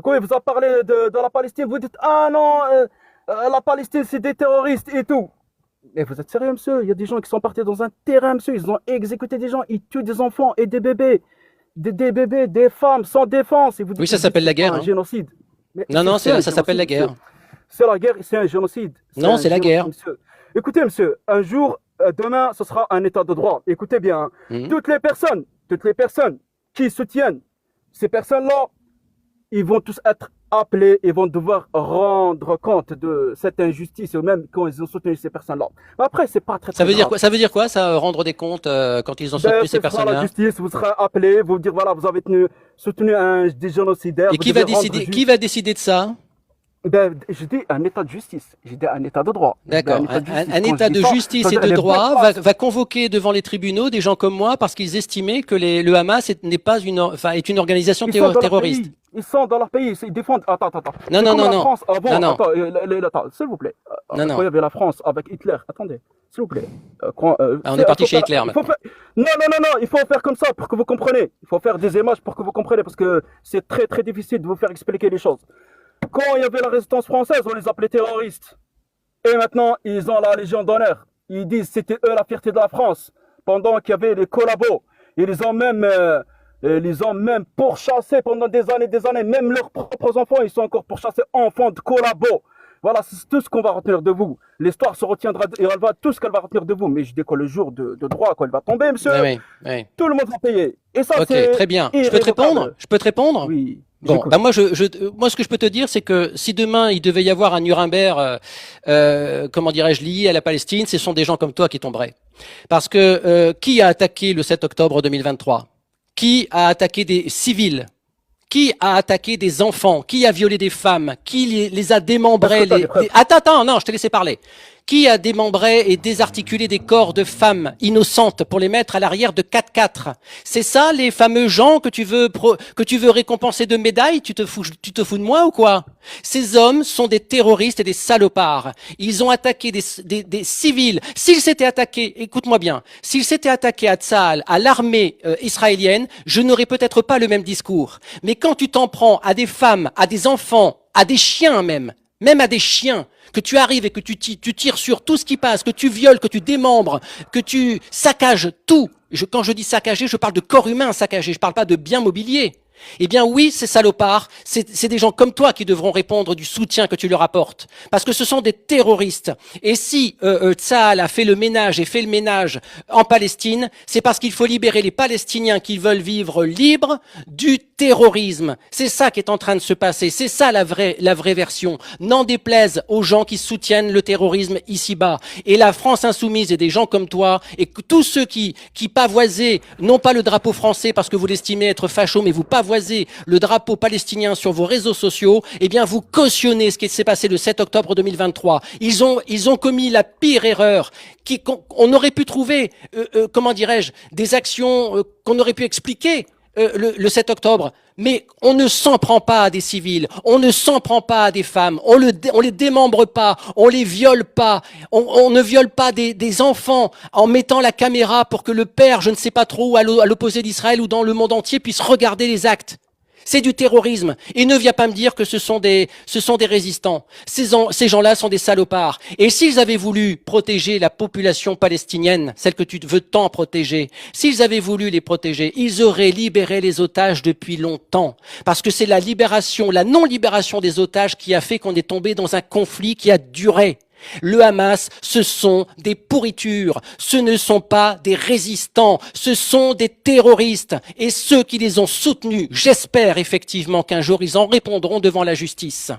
quand il vous a parlé de la Palestine, vous dites ah non, la Palestine c'est des terroristes et tout. Mais vous êtes sérieux, monsieur? Il y a des gens qui sont partis dans un terrain, monsieur. Ils ont exécuté des gens. Ils tuent des enfants et des bébés. Des bébés, des femmes sans défense. Et vous Oui, dites ça que s'appelle la c'est pas guerre, un hein. génocide. Mais Non, non, c'est un ça s'appelle la génocide, monsieur. guerre. C'est la guerre, c'est un génocide. C'est Non, un c'est la génocide, guerre. monsieur. Écoutez, monsieur, un jour, demain, ce sera un état de droit. Écoutez bien, hein. Mhm. Toutes les personnes qui soutiennent ces personnes-là, ils vont tous être appelés et vont devoir rendre compte de cette injustice, ou même quand ils ont soutenu ces personnes-là. Après, c'est pas très Ça très veut dire grave. quoi? Ça veut dire quoi, ça, rendre des comptes quand ils ont Ben, soutenu ces ce sera la personnes-là? justice, vous serez appelé, vous dire voilà, vous avez soutenu des génocidaires, Et vous devez rendre qui va décider de ça? ben, je dis un état de justice, je dis un état de droit. Je dis un D'accord. état de justice. Un Quand je état dis de ça, justice ça veut et dire de les droit vraies va convoquer devant les tribunaux des gens comme moi parce qu'ils estimaient que le Hamas n'est pas est une organisation Ils sont dans leur terroriste. pays. Ils sont dans leur pays. Ils défendent. Attends. Non, C'est non, comme non, la non. France avant. Non, non. Attends, s'il vous plaît. Non, Quand il y non. avait la France avec Hitler. Attendez, s'il vous plaît. Ah, on est parti faut chez faire- Hitler il faut maintenant. faire- Non. Il faut faire comme ça pour que vous compreniez. Il faut faire des images pour que vous compreniez parce que c'est très très difficile de vous faire expliquer les choses. Quand il y avait la résistance française, on les appelait terroristes. Et maintenant, ils ont la Légion d'honneur. Ils disent que c'était eux la fierté de la France. Pendant qu'il y avait les collabos. Ils les ont même pourchassés pendant des années. Même leurs propres enfants, ils sont encore pourchassés enfants de collabos. Voilà, c'est tout ce qu'on va retenir de vous. L'histoire se retiendra et elle va tout ce qu'elle va retenir de vous. Mais je dis que le jour de droit, quand il va tomber, monsieur, Oui, oui, oui. tout le monde va payer. Et ça, Ok, c'est très bien. Je peux te répondre? irrévocable. Je peux te répondre? Oui, Bon, j'écoute. ben moi, moi, ce que je peux te dire, c'est que si demain il devait y avoir un Nuremberg, comment dirais-je, lié à la Palestine, ce sont des gens comme toi qui tomberaient. Parce que qui a attaqué le 7 octobre 2023? Qui a attaqué des civils? Qui a attaqué des enfants? Qui a violé des femmes? Qui les a Est-ce que démembrés? tu as des preuves? Attends, non, je t'ai laissé parler. Qui a démembré et désarticulé des corps de femmes innocentes pour les mettre à l'arrière de 4x4? C'est ça les fameux gens que tu veux récompenser de médailles? Tu te fous de moi ou quoi? Ces hommes sont des terroristes et des salopards. Ils ont attaqué des civils. S'ils s'étaient attaqués, écoute-moi bien, s'ils s'étaient attaqués à Tsahal, à l'armée israélienne, je n'aurais peut-être pas le même discours. Mais quand tu t'en prends à des femmes, à des enfants, à des chiens même à des chiens, que tu arrives et que tu tires sur tout ce qui passe, que tu violes, que tu démembres, que tu saccages tout. Quand je dis saccager, je parle de corps humain saccagé, je parle pas de biens mobiliers. Eh bien oui, ces salopards, c'est des gens comme toi qui devront répondre du soutien que tu leur apportes. Parce que ce sont des terroristes. Et si Tsahal a fait le ménage et fait le ménage en Palestine, c'est parce qu'il faut libérer les Palestiniens qui veulent vivre libres du terrorisme. C'est ça qui est en train de se passer. C'est ça la vraie version. N'en déplaise aux gens qui soutiennent le terrorisme ici-bas. Et la France insoumise et des gens comme toi, et que tous ceux qui pavoisez non pas le drapeau français parce que vous l'estimez être facho, mais vous pavoisez le drapeau palestinien sur vos réseaux sociaux, eh bien vous cautionnez ce qui s'est passé le 7 octobre 2023. Ils ont commis la pire erreur qu'on aurait pu trouver, comment dirais-je, des actions qu'on aurait pu expliquer le 7 octobre. Mais on ne s'en prend pas à des civils, on ne s'en prend pas à des femmes, on les démembre pas, on les viole pas, on ne viole pas des enfants en mettant la caméra pour que le père, je ne sais pas trop, à l'opposé d'Israël ou dans le monde entier, puisse regarder les actes. C'est du terrorisme. Et ne viens pas me dire que ce sont des résistants. Ces gens-là sont des salopards. Et s'ils avaient voulu protéger la population palestinienne, celle que tu veux tant protéger, s'ils avaient voulu les protéger, ils auraient libéré les otages depuis longtemps. Parce que c'est la non-libération des otages qui a fait qu'on est tombé dans un conflit qui a duré. Le Hamas, ce sont des pourritures, ce ne sont pas des résistants, ce sont des terroristes. Et ceux qui les ont soutenus, j'espère effectivement qu'un jour ils en répondront devant la justice.